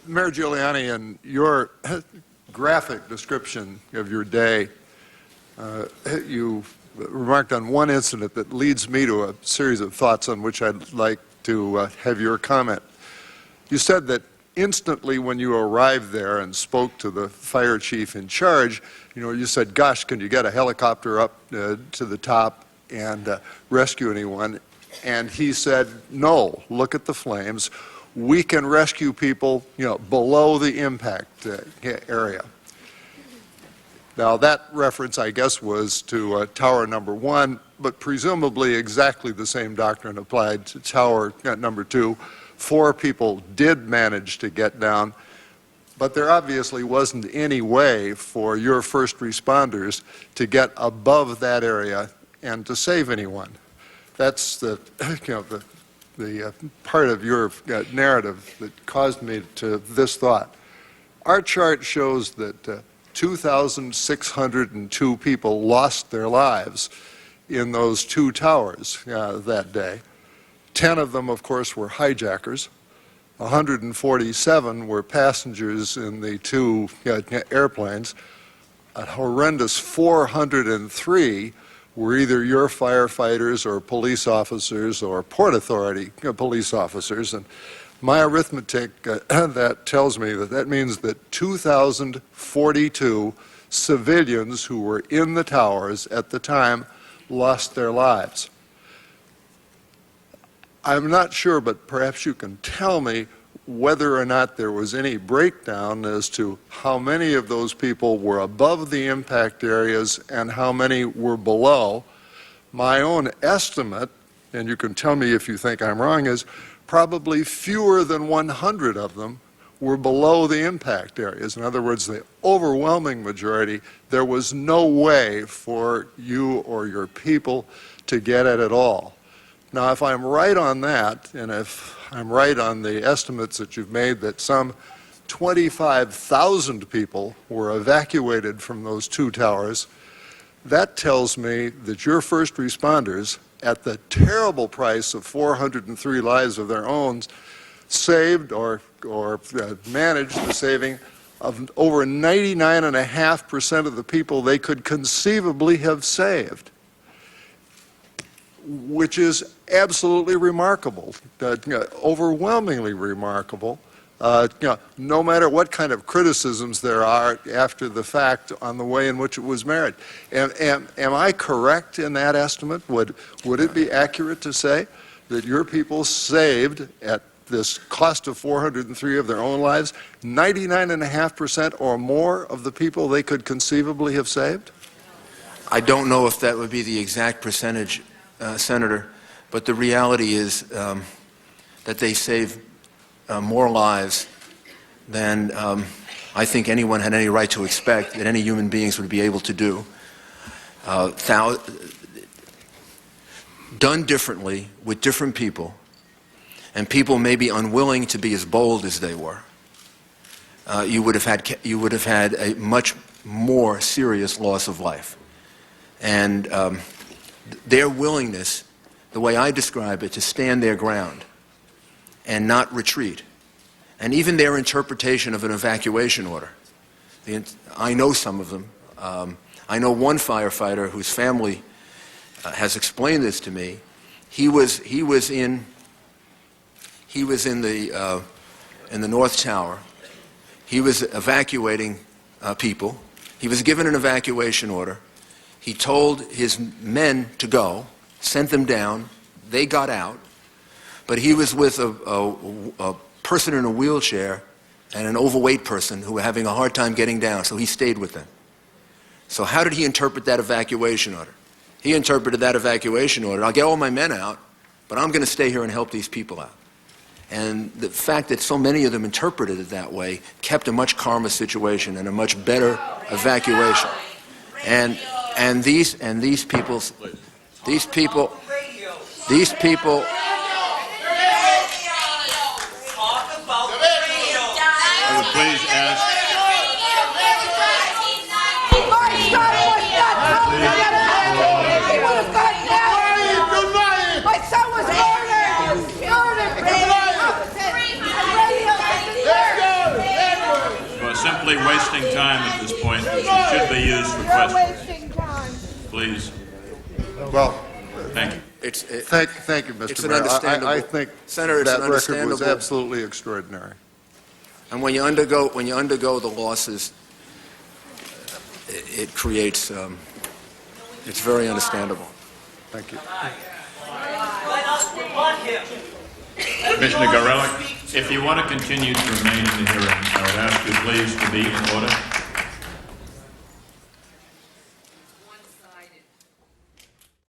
Mayor Giuliani, in your graphic description of your day, you remarked on one incident that leads me to a series of thoughts on which I'd like to have your comment. You said that instantly when you arrived there and spoke to the fire chief in charge, you said, gosh, can you get a helicopter up to the top and rescue anyone? And he said, no, look at the flames. We can rescue people, below the impact area. Now, that reference, I guess, was to tower number 1, but presumably exactly the same doctrine applied to tower number 2. 4 people did manage to get down, but there obviously wasn't any way for your first responders to get above that area and to save anyone. That's the part of your narrative that caused me to this thought. Our chart shows that 2,602 people lost their lives in those 2 towers that day. 10 of them, of course, were hijackers. 147 were passengers in the 2 airplanes. A horrendous 403 were either your firefighters or police officers or Port Authority police officers. And my arithmetic, that tells me that means that 2,042 civilians who were in the towers at the time lost their lives. I'm not sure, but perhaps you can tell me whether or not there was any breakdown as to how many of those people were above the impact areas and how many were below. My own estimate, and you can tell me if you think I'm wrong, is probably fewer than 100 of them were below the impact areas. In other words, the overwhelming majority, there was no way for you or your people to get at all. Now, if I'm right on that, and if I'm right on the estimates that you've made that some 25,000 people were evacuated from those 2 towers, that tells me that your first responders, at the terrible price of 403 lives of their own, saved or managed the saving of over 99.5% of the people they could conceivably have saved, which is absolutely remarkable, overwhelmingly remarkable, no matter what kind of criticisms there are after the fact on the way in which it was made. Am I correct in that estimate? Would it be accurate to say that your people saved, at this cost of 403 of their own lives, 99.5% or more of the people they could conceivably have saved? I don't know if that would be the exact percentage, Senator, but the reality is that they saved more lives than I think anyone had any right to expect that any human beings would be able to do. Done differently with different people, and people may be unwilling to be as bold as they were, you would have had a much more serious loss of life. And their willingness, the way I describe it, to stand their ground and not retreat, and even their interpretation of an evacuation order. I know some of them. I know one firefighter whose family has explained this to me. He was in the North Tower. He was evacuating people. He was given an evacuation order. He told his men to go, sent them down. They got out, but he was with a person in a wheelchair and an overweight person who were having a hard time getting down, so he stayed with them. So how did he interpret that evacuation order? He interpreted that evacuation order: I'll get all my men out, but I'm going to stay here and help these people out. And the fact that so many of them interpreted it that way kept a much calmer situation and a much better evacuation. And these people. I would please ask. My son was murdered! be used for You're questions. wasting time. Please. Well, Thank you. thank you, It's Mr. an Mayor. understandable- I think Senator, it's that an record was understandable- absolutely extraordinary. And when you undergo the losses, it creates, it's very understandable. Thank you. Commissioner Gorelick, if you want to continue to remain in the hearing, I would ask you please to be in order.